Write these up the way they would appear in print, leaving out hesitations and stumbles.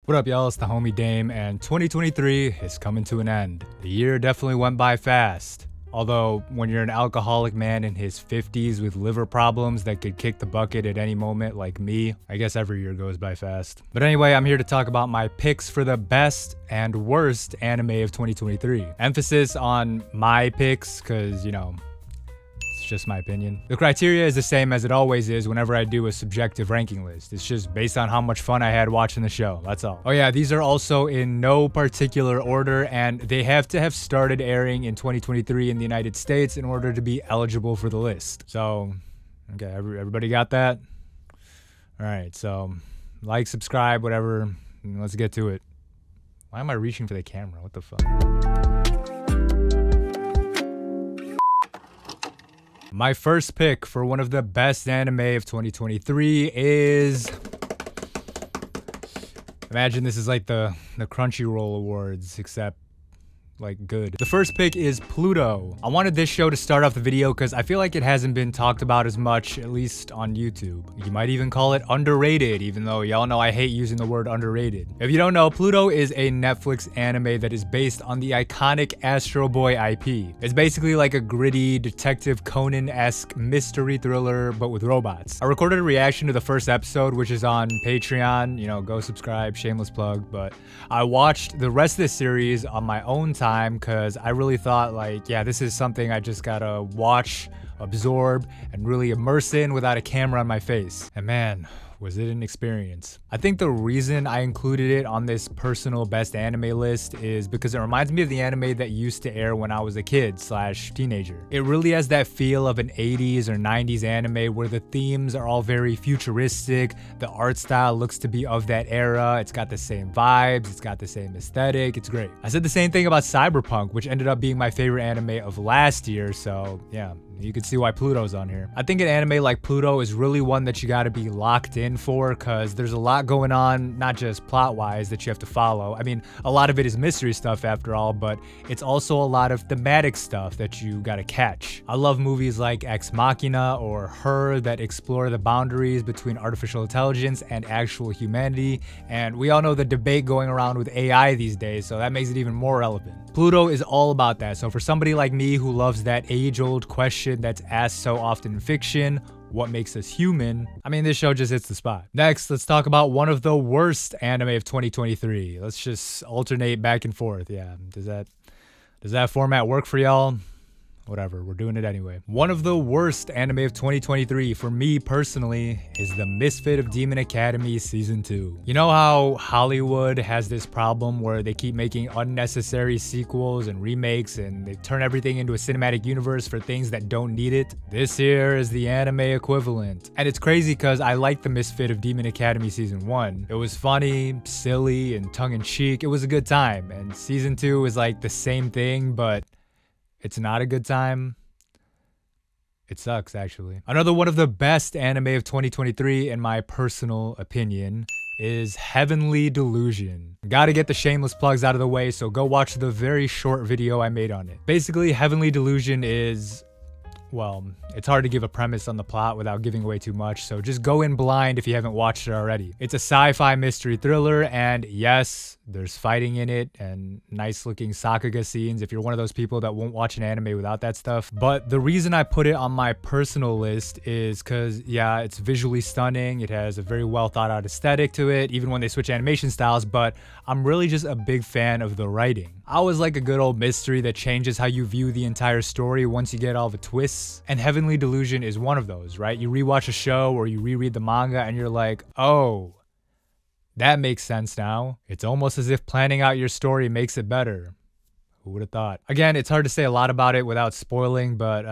What up, y'all? It's the homie Dame, and 2023 is coming to an end. The year definitely went by fast. Although, when you're an alcoholic man in his 50s with liver problems that could kick the bucket at any moment like me, I guess every year goes by fast. But anyway, I'm here to talk about my picks for the best and worst anime of 2023. Emphasis on my picks, cause, you know, just my opinion. The criteria is the same as it always is whenever I do a subjective ranking list. It's just based on how much fun I had watching the show, that's all. Oh yeah, these are also in no particular order, and they have to have started airing in 2023 in the United States in order to be eligible for the list. So, okay, everybody got that? All right, so like, subscribe, whatever, let's get to it. Why am I reaching for the camera? What the fuck? My first pick for one of the best anime of 2023 is... Imagine this is like the Crunchyroll Awards, except like good. The first pick is Pluto. I wanted this show to start off the video because I feel like it hasn't been talked about as much, at least on YouTube. You might even call it underrated, even though y'all know I hate using the word underrated. If you don't know, Pluto is a Netflix anime that is based on the iconic Astro Boy IP. It's basically like a gritty Detective Conan-esque mystery thriller, but with robots. I recorded a reaction to the first episode, which is on Patreon. You know, go subscribe, shameless plug. But I watched the rest of the series on my own time because I really thought, like, yeah, this is something I just gotta watch, absorb, and really immerse in without a camera on my face. And man, was it an experience. I think the reason I included it on this personal best anime list is because it reminds me of the anime that used to air when I was a kid / teenager. It really has that feel of an 80s or 90s anime where the themes are all very futuristic, the art style looks to be of that era, it's got the same vibes, it's got the same aesthetic, it's great. I said the same thing about Cyberpunk, which ended up being my favorite anime of last year, so yeah. You can see why Pluto's on here. I think an anime like Pluto is really one that you gotta be locked in for because there's a lot going on, not just plot-wise, that you have to follow. I mean, a lot of it is mystery stuff after all, but it's also a lot of thematic stuff that you gotta catch. I love movies like Ex Machina or Her that explore the boundaries between artificial intelligence and actual humanity, and we all know the debate going around with AI these days, so that makes it even more relevant. Pluto is all about that, so for somebody like me who loves that age-old question that's asked so often in fiction, what makes us human? I mean, this show just hits the spot. Next, let's talk about one of the worst anime of 2023. Let's just alternate back and forth. Yeah, does that format work for y'all? Whatever, we're doing it anyway. One of the worst anime of 2023 for me personally is The Misfit of Demon Academy Season 2. You know how Hollywood has this problem where they keep making unnecessary sequels and remakes and they turn everything into a cinematic universe for things that don't need it? This here is the anime equivalent. And it's crazy because I liked The Misfit of Demon Academy Season 1. It was funny, silly, and tongue-in-cheek. It was a good time. And Season 2 is like the same thing, but it's not a good time. It sucks, actually. Another one of the best anime of 2023, in my personal opinion, is Heavenly Delusion. Gotta get the shameless plugs out of the way, so go watch the very short video I made on it. Basically, Heavenly Delusion is... well, it's hard to give a premise on the plot without giving away too much, so just go in blind if you haven't watched it already. It's a sci-fi mystery thriller, and yes, there's fighting in it and nice looking Sakuga scenes if you're one of those people that won't watch an anime without that stuff. But the reason I put it on my personal list is because, yeah, it's visually stunning. It has a very well thought out aesthetic to it, even when they switch animation styles, but I'm really just a big fan of the writing. I always like a good old mystery that changes how you view the entire story once you get all the twists. And Heavenly Delusion is one of those, right? You rewatch a show or you reread the manga and you're like, oh, that makes sense now. It's almost as if planning out your story makes it better. Who would have thought? Again, it's hard to say a lot about it without spoiling, but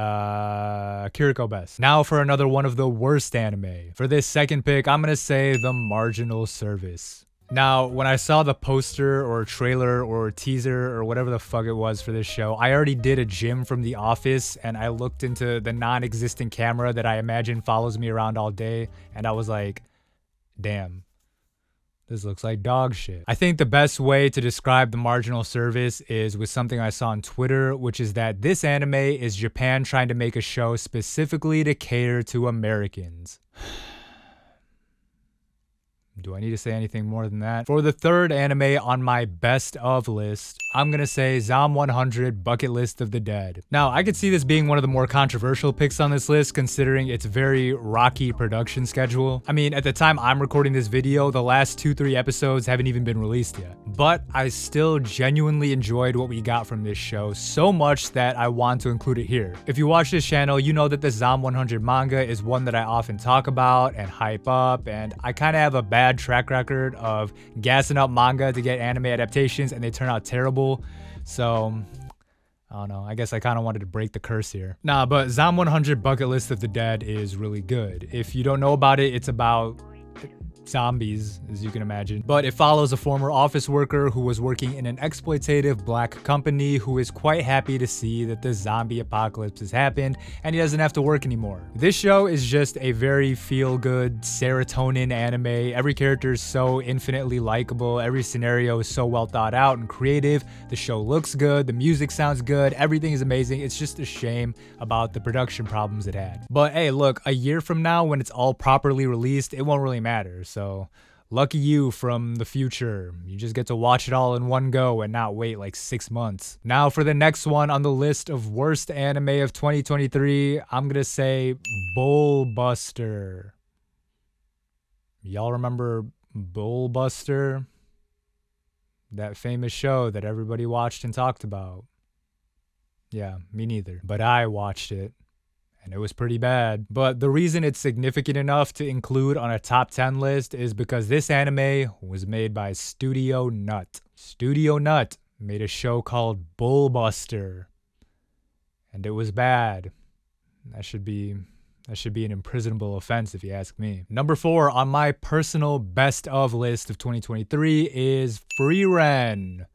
Kiriko best. Now for another one of the worst anime. For this second pick, I'm gonna say The Marginal Service. Now, when I saw the poster or trailer or teaser or whatever the fuck it was for this show, I already did a Jim from The Office and I looked into the non-existent camera that I imagine follows me around all day and I was like, damn. This looks like dog shit. I think the best way to describe The Marginal Service is with something I saw on Twitter, which is that this anime is Japan trying to make a show specifically to cater to Americans. Do I need to say anything more than that? For the third anime on my best of list, I'm gonna say Zom 100 Bucket List of the Dead. Now, I could see this being one of the more controversial picks on this list considering its very rocky production schedule. I mean, at the time I'm recording this video, the last 2-3 episodes haven't even been released yet. But I still genuinely enjoyed what we got from this show so much that I want to include it here. If you watch this channel, you know that the Zom 100 manga is one that I often talk about and hype up, and I kind of have a bad track record of gassing up manga to get anime adaptations and they turn out terrible. So I don't know, I guess I kind of wanted to break the curse here. Nah, but Zom 100 Bucket List of the Dead is really good. If you don't know about it, it's about zombies, as you can imagine. But it follows a former office worker who was working in an exploitative black company who is quite happy to see that the zombie apocalypse has happened and he doesn't have to work anymore. This show is just a very feel-good serotonin anime. Every character is so infinitely likable. Every scenario is so well thought out and creative. The show looks good. The music sounds good. Everything is amazing. It's just a shame about the production problems it had. But hey, look, a year from now when it's all properly released, it won't really matter. So lucky you from the future. You just get to watch it all in one go and not wait like 6 months. Now for the next one on the list of worst anime of 2023, I'm gonna say Bullbuster. Y'all remember Bullbuster? That famous show that everybody watched and talked about. Yeah, me neither. But I watched it. And it was pretty bad. But the reason it's significant enough to include on a top 10 list is because this anime was made by Studio Nut. Studio Nut made a show called Bullbuster. And it was bad. That should be an imprisonable offense if you ask me. Number 4 on my personal best of list of 2023 is Frieren.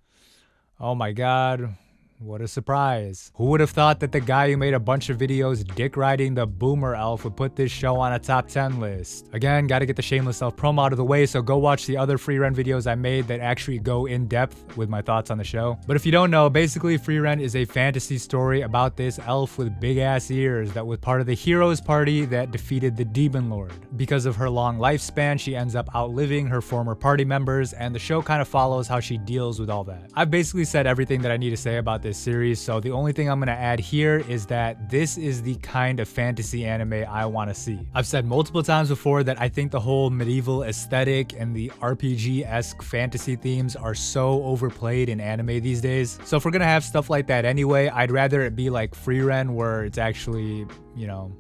Oh my god. What a surprise. Who would have thought that the guy who made a bunch of videos dick riding the boomer elf would put this show on a top 10 list? Again, gotta get the shameless self promo out of the way, so go watch the other Frieren videos I made that actually go in depth with my thoughts on the show. But if you don't know, basically Frieren is a fantasy story about this elf with big ass ears that was part of the heroes party that defeated the Demon Lord. Because of her long lifespan, she ends up outliving her former party members, and the show kind of follows how she deals with all that. I've basically said everything that I need to say about this series, so the only thing I'm gonna add here is that this is the kind of fantasy anime I want to see. I've said multiple times before that I think the whole medieval aesthetic and the RPG-esque fantasy themes are so overplayed in anime these days. So if we're gonna have stuff like that anyway, I'd rather it be like Frieren where it's actually, you know,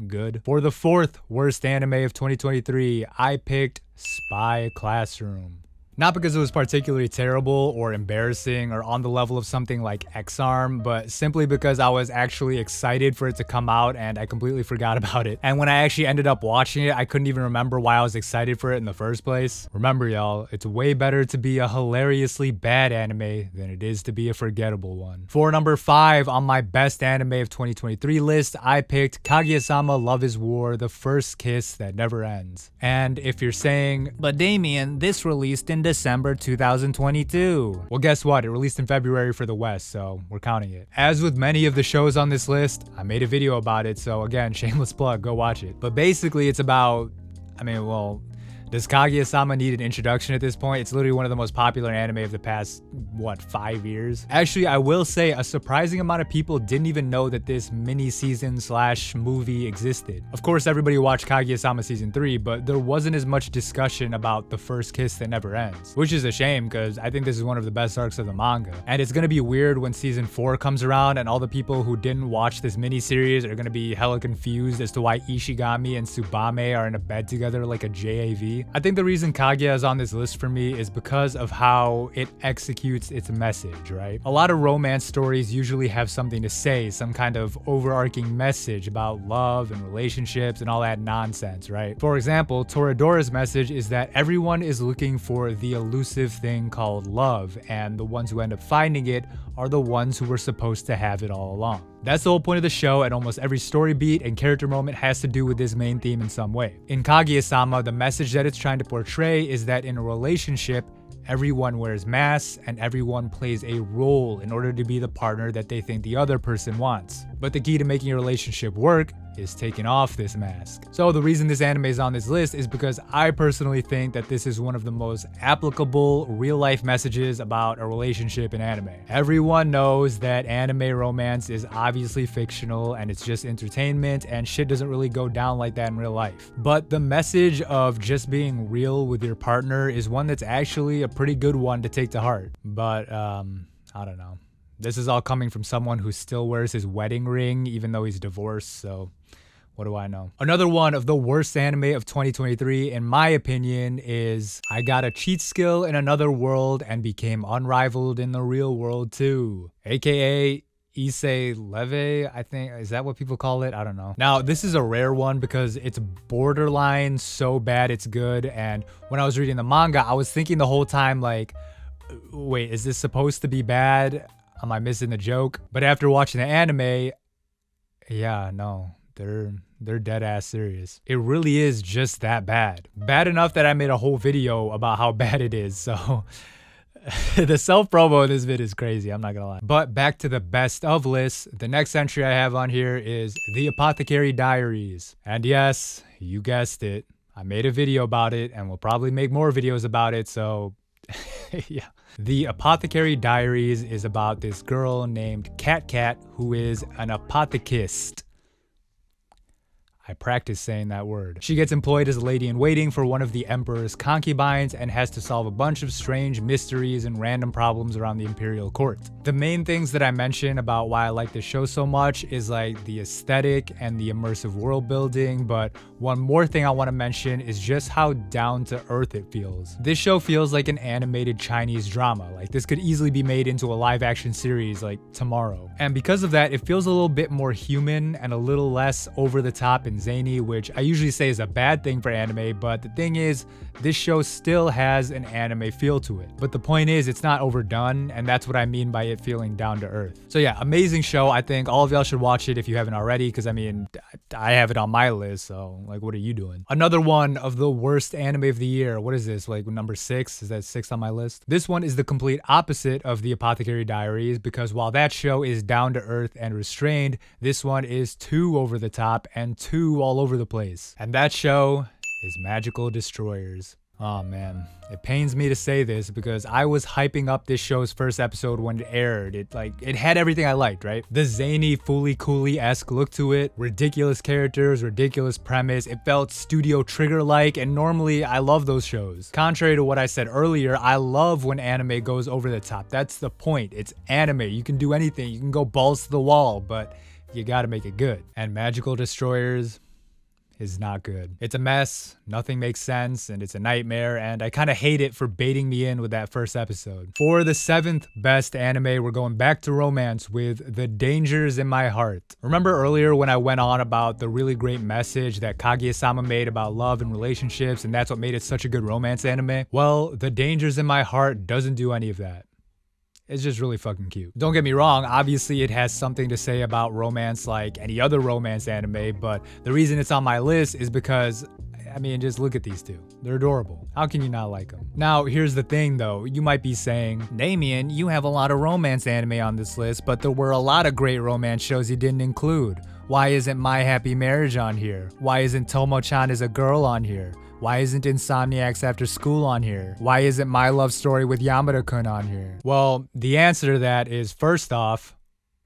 good. For the 4th worst anime of 2023, I picked Spy Classroom. Not because it was particularly terrible or embarrassing or on the level of something like X-Arm, but simply because I was actually excited for it to come out and I completely forgot about it. And when I actually ended up watching it, I couldn't even remember why I was excited for it in the first place. Remember y'all, it's way better to be a hilariously bad anime than it is to be a forgettable one. For number 5 on my best anime of 2023 list, I picked Kaguya-sama Love is War, The First Kiss That Never Ends. And if you're saying, but Damien, this released in December 2022. Well, guess what? It released in February for the West, so we're counting it. As with many of the shows on this list, I made a video about it, so again, shameless plug, go watch it. But basically, it's about, I mean, well, does Kaguya-sama need an introduction at this point? It's literally one of the most popular anime of the past, what, 5 years? Actually, I will say a surprising amount of people didn't even know that this mini season / movie existed. Of course, everybody watched Kaguya-sama season 3, but there wasn't as much discussion about The First Kiss That Never Ends, which is a shame because I think this is one of the best arcs of the manga. And it's gonna be weird when season 4 comes around and all the people who didn't watch this mini series are gonna be hella confused as to why Ishigami and Tsubame are in a bed together like a JAV. I think the reason Kaguya is on this list for me is because of how it executes its message, right? A lot of romance stories usually have something to say, some kind of overarching message about love and relationships and all that nonsense, right? For example, Toradora's message is that everyone is looking for the elusive thing called love, and the ones who end up finding it are the ones who were supposed to have it all along. That's the whole point of the show, and almost every story beat and character moment has to do with this main theme in some way. In Kaguya-sama, the message that it's trying to portray is that in a relationship, everyone wears masks and everyone plays a role in order to be the partner that they think the other person wants. But the key to making a relationship work is taking off this mask. So the reason this anime is on this list is because I personally think that this is one of the most applicable real life messages about a relationship in anime. Everyone knows that anime romance is obviously fictional and it's just entertainment and shit doesn't really go down like that in real life. But the message of just being real with your partner is one that's actually a pretty good one to take to heart. But I don't know. This is all coming from someone who still wears his wedding ring even though he's divorced, so what do I know? Another one of the worst anime of 2023, in my opinion, is I got a cheat skill in another world and became unrivaled in the real world too. AKA Issei Leve, I think. Is that what people call it? I don't know. Now, this is a rare one because it's borderline so bad it's good. And when I was reading the manga, I was thinking the whole time like, wait, is this supposed to be bad? Am I missing the joke? But after watching the anime, yeah, no, they're dead ass serious. It really is just that bad. Bad enough that I made a whole video about how bad it is, so the self-promo in this vid is crazy, I'm not gonna lie. But back to the best of list, the next entry I have on here is The Apothecary Diaries. And yes, you guessed it, I made a video about it and will probably make more videos about it, so yeah. The Apothecary Diaries is about this girl named Cat who is an apothecist. I practiced saying that word. She gets employed as a lady-in-waiting for one of the Emperor's concubines and has to solve a bunch of strange mysteries and random problems around the Imperial Court. The main things that I mention about why I like this show so much is like the aesthetic and the immersive world building, but one more thing I want to mention is just how down to earth it feels. This show feels like an animated Chinese drama. Like this could easily be made into a live action series like tomorrow. And because of that, it feels a little bit more human and a little less over the top and zany, which I usually say is a bad thing for anime, but the thing is, this show still has an anime feel to it. But the point is, it's not overdone, and that's what I mean by it feeling down to earth. So yeah, amazing show. I think all of y'all should watch it if you haven't already, because I mean, I have it on my list, so like, what are you doing? Another one of the worst anime of the year. What is this, like number 6? Is that 6 on my list? This one is the complete opposite of The Apothecary Diaries, because while that show is down to earth and restrained, this one is too over the top and too all over the place. And that show is Magical Destroyers. Oh man, it pains me to say this because I was hyping up this show's first episode when it aired. It had everything I liked, right? The zany, Fooly Cooly-esque look to it, ridiculous characters, ridiculous premise. It felt Studio Trigger-like, and normally I love those shows. Contrary to what I said earlier, I love when anime goes over the top. That's the point. It's anime. You can do anything. You can go balls to the wall, but you gotta make it good. And Magical Destroyers is not good. It's a mess, nothing makes sense, and it's a nightmare, and I kind of hate it for baiting me in with that first episode. For the 7th best anime, we're going back to romance with The Dangers in My Heart. Remember earlier when I went on about the really great message that Kaguya-sama made about love and relationships, and that's what made it such a good romance anime? Well, The Dangers in My Heart doesn't do any of that. It's just really fucking cute. Don't get me wrong, obviously it has something to say about romance like any other romance anime, but the reason it's on my list is because, I mean, just look at these two. They're adorable. How can you not like them? Now, here's the thing though. You might be saying, Damien, you have a lot of romance anime on this list, but there were a lot of great romance shows you didn't include. Why isn't My Happy Marriage on here? Why isn't Tomo-chan is a Girl on here? Why isn't Insomniacs After School on here? Why isn't My Love Story with Yamada-kun on here? Well, the answer to that is, first off,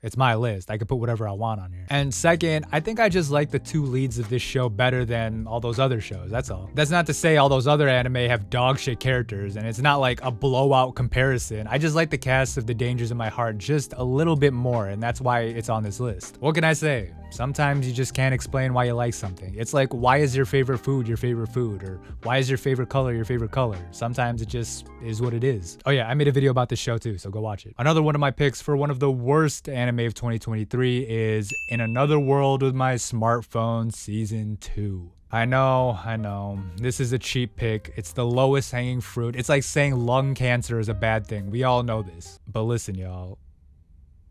it's my list. I could put whatever I want on here. And second, I think I just like the two leads of this show better than all those other shows, that's all. That's not to say all those other anime have dog shit characters, and it's not like a blowout comparison. I just like the cast of The Dangers in My Heart just a little bit more, and that's why it's on this list. What can I say? Sometimes you just can't explain why you like something. It's like, why is your favorite food your favorite food? Or why is your favorite color your favorite color? Sometimes it just is what it is. Oh yeah, I made a video about this show too, so go watch it. Another one of my picks for one of the worst anime of 2023 is In Another World with My Smartphone Season 2. I know. This is a cheap pick. It's the lowest hanging fruit. It's like saying lung cancer is a bad thing. We all know this. But listen, y'all.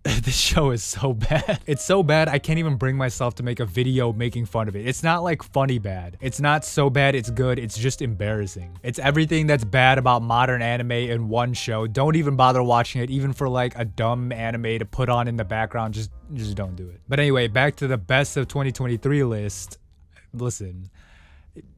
This show is so bad. It's so bad I can't even bring myself to make a video making fun of it. It's not like funny bad. It's not so bad it's good, it's just embarrassing. It's everything that's bad about modern anime in one show. Don't even bother watching it, even for like a dumb anime to put on in the background. Just don't do it. But anyway, back to the best of 2023 list. Listen,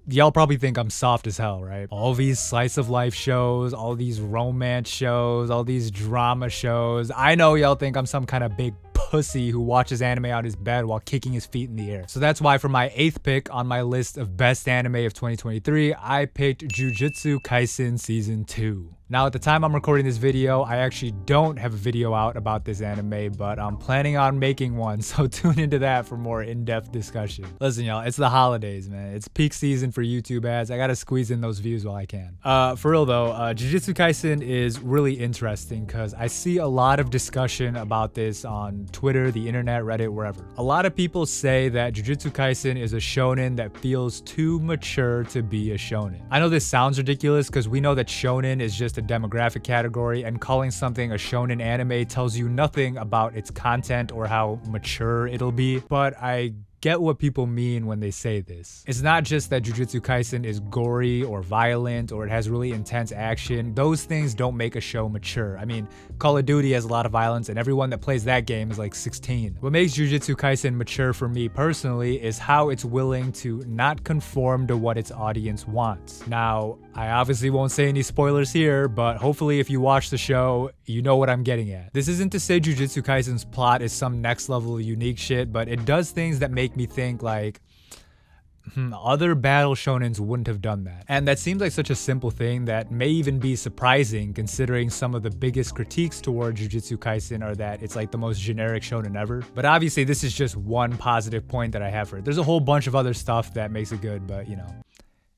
y'all probably think I'm soft as hell, right? All these slice of life shows, all these romance shows, all these drama shows. I know y'all think I'm some kind of big pussy who watches anime on his bed while kicking his feet in the air. So that's why for my 8th pick on my list of best anime of 2023, I picked Jujutsu Kaisen Season 2. Now, at the time I'm recording this video, I actually don't have a video out about this anime, but I'm planning on making one, so tune into that for more in-depth discussion. Listen, y'all, it's the holidays, man. It's peak season for YouTube ads. I gotta squeeze in those views while I can. For real though, Jujutsu Kaisen is really interesting because I see a lot of discussion about this on Twitter, the internet, Reddit, wherever. A lot of people say that Jujutsu Kaisen is a shonen that feels too mature to be a shonen. I know this sounds ridiculous because we know that shonen is just a demographic category, and calling something a shonen anime tells you nothing about its content or how mature it'll be, but I get what people mean when they say this. It's not just that Jujutsu Kaisen is gory or violent or it has really intense action. Those things don't make a show mature. I mean, Call of Duty has a lot of violence and everyone that plays that game is like 16. What makes Jujutsu Kaisen mature for me personally is how it's willing to not conform to what its audience wants. Now, I obviously won't say any spoilers here, but hopefully if you watch the show, you know what I'm getting at. This isn't to say Jujutsu Kaisen's plot is some next level unique shit, but it does things that make me think like, other battle shonens wouldn't have done that. And that seems like such a simple thing that may even be surprising considering some of the biggest critiques toward Jujutsu Kaisen are that it's like the most generic shonen ever. But obviously this is just one positive point that I have for it. There's a whole bunch of other stuff that makes it good, but you know,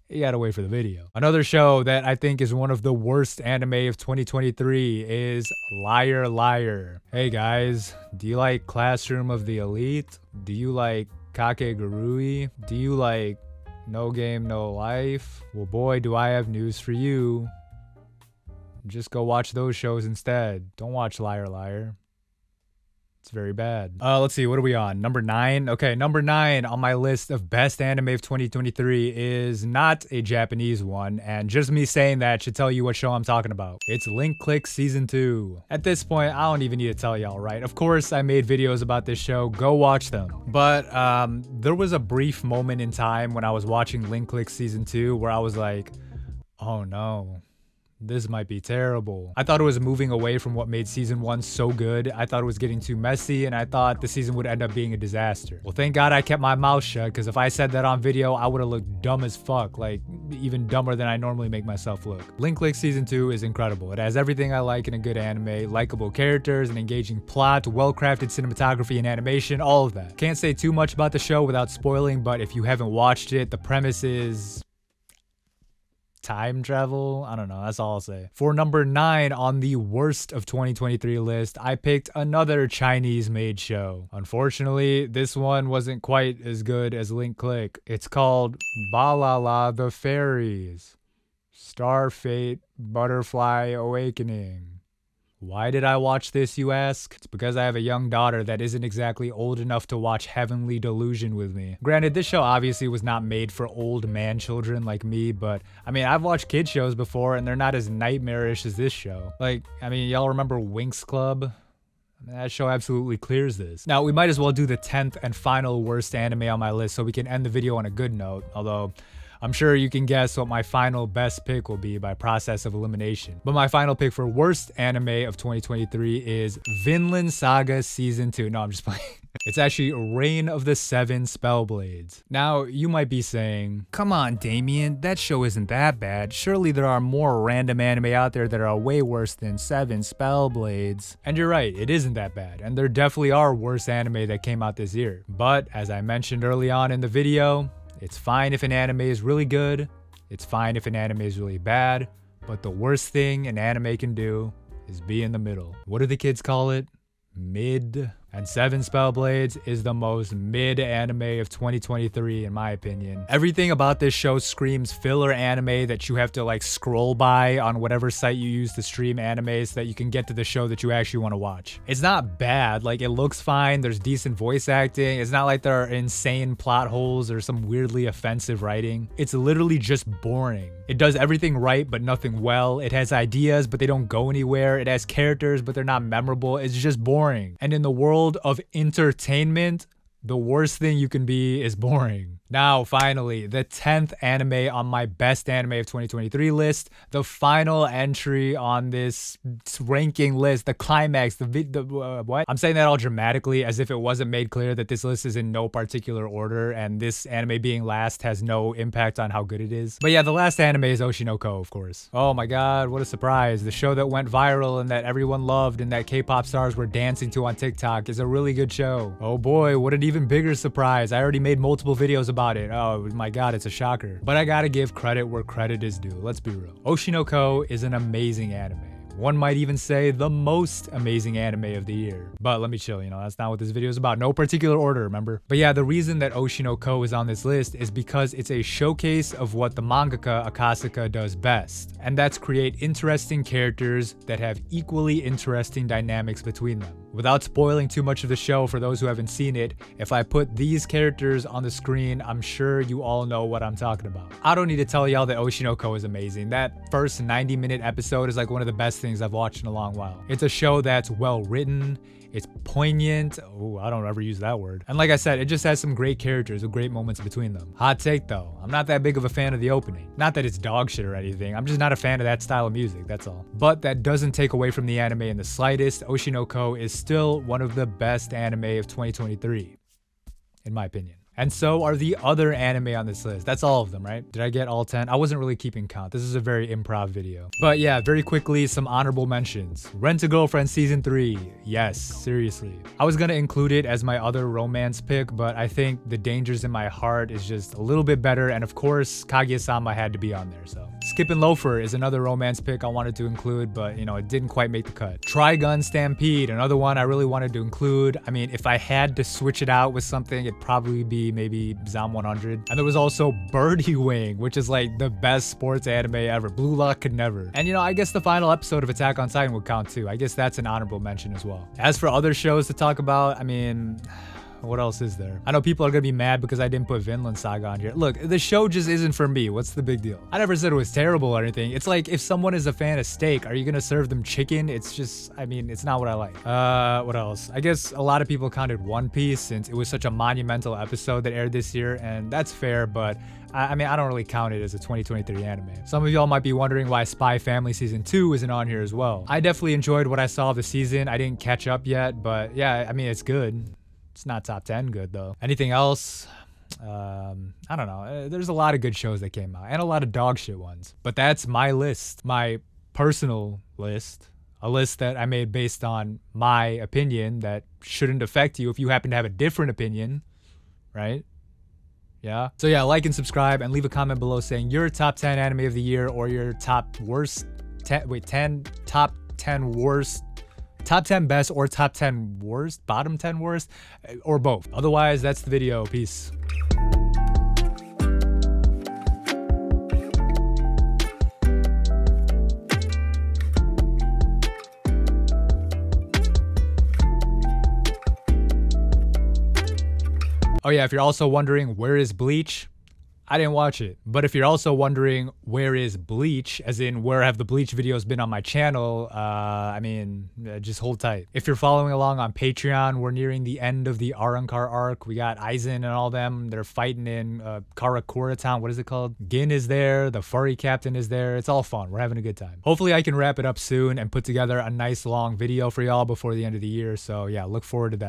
you gotta wait for the video. Another show that I think is one of the worst anime of 2023 is Liar Liar. Hey guys, do you like Classroom of the Elite? Do you like Kakegurui? Do you like No Game No Life? Well boy, do I have news for you. Just go watch those shows instead. Don't watch Liar Liar. It's very bad. Let's see, what are we on? Number 9? Okay, number 9 on my list of best anime of 2023 is not a Japanese one, and just me saying that should tell you what show I'm talking about. It's Link Click Season 2. At this point, I don't even need to tell y'all, right? Of course, I made videos about this show. Go watch them. But there was a brief moment in time when I was watching Link Click Season 2 where I was like, oh no. This might be terrible. I thought it was moving away from what made season 1 so good. I thought it was getting too messy and I thought the season would end up being a disaster. Well, thank God I kept my mouth shut because if I said that on video, I would have looked dumb as fuck, like even dumber than I normally make myself look. Link Click Season 2 is incredible. It has everything I like in a good anime, likable characters, an engaging plot, well-crafted cinematography and animation, all of that. Can't say too much about the show without spoiling, but if you haven't watched it, the premise is time travel? I don't know, that's all I'll say. For number 9 on the worst of 2023 list, I picked another Chinese made show. Unfortunately, this one wasn't quite as good as Link Click. It's called Balala the Fairies. Star Fate Butterfly Awakening. Why did I watch this, you ask? It's because I have a young daughter that isn't exactly old enough to watch Heavenly Delusion with me. Granted, this show obviously was not made for old man children like me, but I mean, I've watched kid shows before and they're not as nightmarish as this show. Like, I mean, y'all remember Winx Club? That show absolutely clears this. Now, we might as well do the 10th and final worst anime on my list so we can end the video on a good note, although I'm sure you can guess what my final best pick will be by process of elimination. But my final pick for worst anime of 2023 is Vinland Saga Season 2. No, I'm just playing. It's actually Reign of the Seven Spellblades. Now, you might be saying, come on, Damien, that show isn't that bad. Surely there are more random anime out there that are way worse than Seven Spellblades. And you're right, it isn't that bad. And there definitely are worse anime that came out this year. But as I mentioned early on in the video, it's fine if an anime is really good, it's fine if an anime is really bad, but the worst thing an anime can do is be in the middle. What do the kids call it? Mid. And Seven Spellblades is the most mid anime of 2023 in my opinion. Everything about this show screams filler anime that you have to like scroll by on whatever site you use to stream anime so that you can get to the show that you actually want to watch. It's not bad, like it looks fine, there's decent voice acting, it's not like there are insane plot holes or some weirdly offensive writing. It's literally just boring. It does everything right but nothing well. It has ideas but they don't go anywhere. It has characters but they're not memorable. It's just boring. And in the world of entertainment, the worst thing you can be is boring. Now, finally, the 10th anime on my best anime of 2023 list, the final entry on this ranking list, the climax, what? I'm saying that all dramatically as if it wasn't made clear that this list is in no particular order and this anime being last has no impact on how good it is. But yeah, the last anime is Oshinoko, of course. Oh my god, what a surprise. The show that went viral and that everyone loved and that K-pop stars were dancing to on TikTok is a really good show. Oh boy, what an even bigger surprise. I already made multiple videos about it. Oh my god, it's a shocker. But I gotta give credit where credit is due. Let's be real. Oshinoko is an amazing anime. One might even say the most amazing anime of the year. But let me chill, you know, that's not what this video is about. No particular order, remember? But yeah, the reason that Oshinoko is on this list is because it's a showcase of what the mangaka Akasaka does best. And that's create interesting characters that have equally interesting dynamics between them. Without spoiling too much of the show for those who haven't seen it, if I put these characters on the screen, I'm sure you all know what I'm talking about. I don't need to tell y'all that Oshinoko is amazing. That first 90-minute episode is like one of the best things I've watched in a long while. It's a show that's well written, it's poignant. Oh, I don't ever use that word. And like I said, it just has some great characters with great moments between them. Hot take though, I'm not that big of a fan of the opening. Not that it's dog shit or anything, I'm just not a fan of that style of music, that's all. But that doesn't take away from the anime in the slightest. Oshinoko is still one of the best anime of 2023, in my opinion. And so are the other anime on this list. That's all of them, right? Did I get all 10? I wasn't really keeping count. This is a very improv video. But yeah, very quickly, some honorable mentions. Rent-a-Girlfriend Season 3. Yes, seriously. I was gonna include it as my other romance pick, but I think The Dangers in My Heart is just a little bit better. And of course, Kaguya-sama had to be on there, so. Skippin' Loafer is another romance pick I wanted to include, but you know, it didn't quite make the cut. Trigun Stampede, another one I really wanted to include. I mean, if I had to switch it out with something, it'd probably be maybe Zom 100. And there was also Birdie Wing, which is like the best sports anime ever. Blue Lock could never. And you know, I guess the final episode of Attack on Titan would count too. I guess that's an honorable mention as well. As for other shows to talk about, I mean, what else is there? I know people are gonna be mad because I didn't put Vinland Saga on here. Look, the show just isn't for me. What's the big deal? I never said it was terrible or anything. It's like if someone is a fan of steak, are you gonna serve them chicken? It's just, I mean, it's not what I like. What else? I guess a lot of people counted One Piece since it was such a monumental episode that aired this year, and that's fair, but I mean, I don't really count it as a 2023 anime. Some of y'all might be wondering why Spy Family Season 2 isn't on here as well. I definitely enjoyed what I saw of the season. I didn't catch up yet, but yeah, I mean, it's good. It's not top 10 good though. Anything else? I don't know. There's a lot of good shows that came out and a lot of dog shit ones. But that's my list, my personal list. A list that I made based on my opinion that shouldn't affect you if you happen to have a different opinion, right? Yeah. So yeah, like and subscribe and leave a comment below saying your top 10 anime of the year or your top 10 worst, top 10 best or top 10 worst, bottom 10 worst, or both. Otherwise, that's the video. Peace. Oh yeah, if you're also wondering where is Bleach, I didn't watch it. But if you're also wondering where is Bleach, as in where have the Bleach videos been on my channel, I mean, just hold tight. If you're following along on Patreon, we're nearing the end of the Arrancar arc. We got Aizen and all them. They're fighting in Karakura Town. What is it called? Gin is there. The furry captain is there. It's all fun. We're having a good time. Hopefully I can wrap it up soon and put together a nice long video for y'all before the end of the year. So yeah, look forward to that.